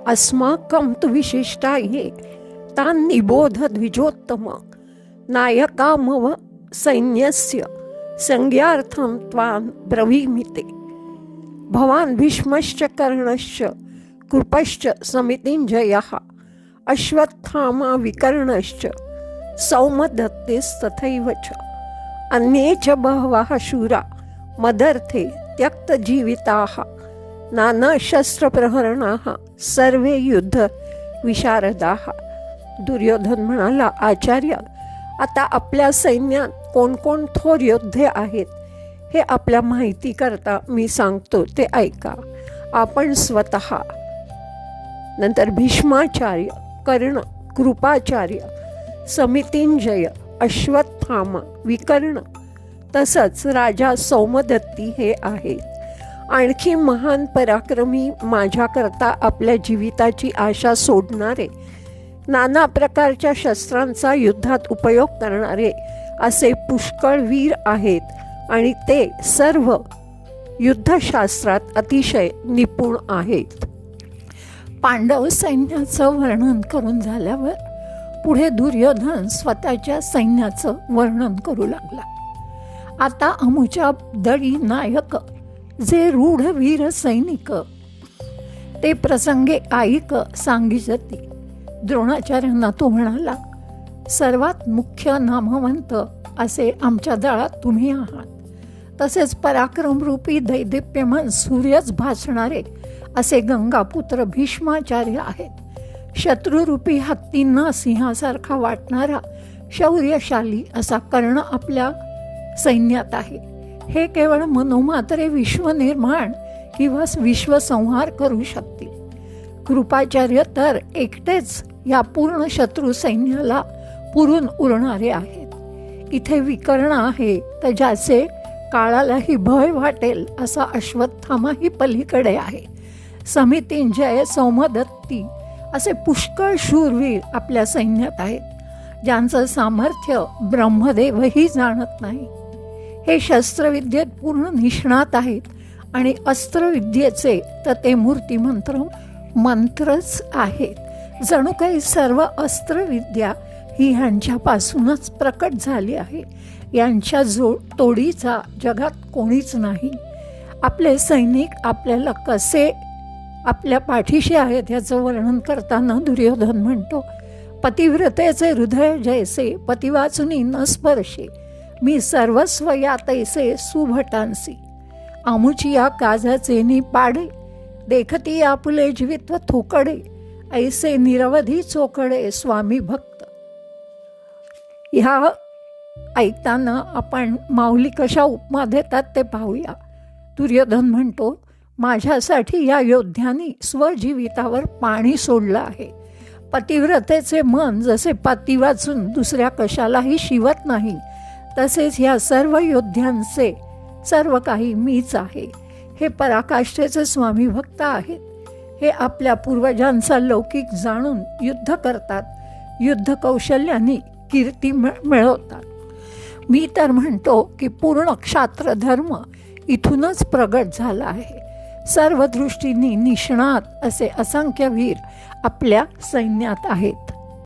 अस्माकं तु विशिष्टा ये तान् निबोध द्विजोत्तम नायकामव सैन्यस्य संज्ञार्थं त्वां ब्रवीमि ते। भवान् भीष्मश्च कर्णश्च कृपश्च समितिञ्जयः अश्वत्थामा विकर्णश्च सौमदत्तिस्तथैव च अन्ये च बहवः शूरा मदर्थे त्यक्तजीविताः नानाशस्त्रप्रहरणाः सर्वे युद्ध विशारदाः। दुर्योधन म्हणाला, आचार्य, आता आपल्या सैन्यात कोण थोर योद्धे आहेत हे आपल्या माहिती करता मी सांगतो ते ऐका. आपण स्वतः, नंतर भीष्माचार्य, कर्ण, कृपाचार्य, समितिंजय, अश्वत्थामा, विकर्ण तसंच राजा सौमदत्ती हे आहेत. आणखी महान पराक्रमी, माझ्याकरता आपल्या जीविताची आशा सोडणारे, नाना प्रकारच्या शस्त्रांचा युद्धात उपयोग करणारे असे पुष्कळ वीर आहेत आणि ते सर्व युद्धशास्त्रात अतिशय निपुण आहेत. पांडव सैन्याचं वर्णन करून झाल्यावर पुढे दुर्योधन स्वतःच्या सैन्याचं वर्णन करू लागला. आता अमुच्या दळी नायक जे रूढ वीर सैनिक ते प्रसंगे ऐक सांगिजती. द्रोणाचार्यांना तो म्हणाला, सर्वात मुख्य नामवंत असे आमच्या दळात तुम्ही आहात. तसेच पराक्रमरूपी दैदिप्यमान सूर्यच भासणारे असे गंगापुत्र भीष्माचार्य आहेत. शत्रुरूपी हत्तींना सिंहासारखा वाटणारा शौर्यशाली असा कर्ण आपल्या सैन्यात आहे. हे केवळ मनोमात्रे विश्वनिर्माण किंवा विश्वसंहार करू शकतील. कृपाचार्य तर एकटेच या पूर्ण शत्रू सैन्याला पुरून उरणारे आहेत. इथे विकर्ण आहे तर ज्याचे काळालाही भय वाटेल असा अश्वत्थामाही पलीकडे आहे. समितिंजय, सौमदत्ती असे पुष्कळ शूरवीर आपल्या सैन्यात आहेत, ज्यांचं सामर्थ्य ब्रह्मदेवही जाणत नाही. हे शस्त्रविद्येत पूर्ण निष्णात आहेत आणि अस्त्रविद्येचे तर ते मूर्तिमंत्र मंत्रच आहेत. जणू काही सर्व अस्त्रविद्या ही ह्यांच्यापासूनच प्रकट झाली आहे. यांच्या तोडीचा जगात कोणीच नाही. आपले सैनिक आपल्याला कसे आपल्या पाठीशी आहेत याचं वर्णन करताना दुर्योधन म्हणतो, पतिव्रतेचे हृदय जैसे पतिवाचुनी न स्पर्शे मी सर्वस्व या तैसे सुभटांसी आमुची या काजाचे नि पाडे देखती आपुले जीवित्व थोकडे ऐसे निरवधी चोकडे स्वामी भक्त. ह्या ऐकताना आपण माऊली कशा उपमा देतात ते पाहूया. दुर्योधन म्हणतो, माझ्यासाठी या योद्ध्यांनी स्वजीवितावर पाणी सोडलं आहे. पतिव्रतेचे मन जसे पती वाचून दुसऱ्या कशालाही शिवत नाही, तसेच ह्या सर्व योद्ध्यांचे सर्व काही मीच आहे. हे पराकाष्ठेचे स्वामी भक्त आहेत. हे आपल्या पूर्वजांचा लौकिक जाणून युद्ध करतात, युद्ध कौशल्याने कीर्ती मिळवतात. मी तर म्हणतो की पूर्ण क्षात्र धर्म इथूनच प्रगट झाला आहे. सर्व दृष्टींनी निष्णात असे असंख्य वीर आपल्या सैन्यात आहेत.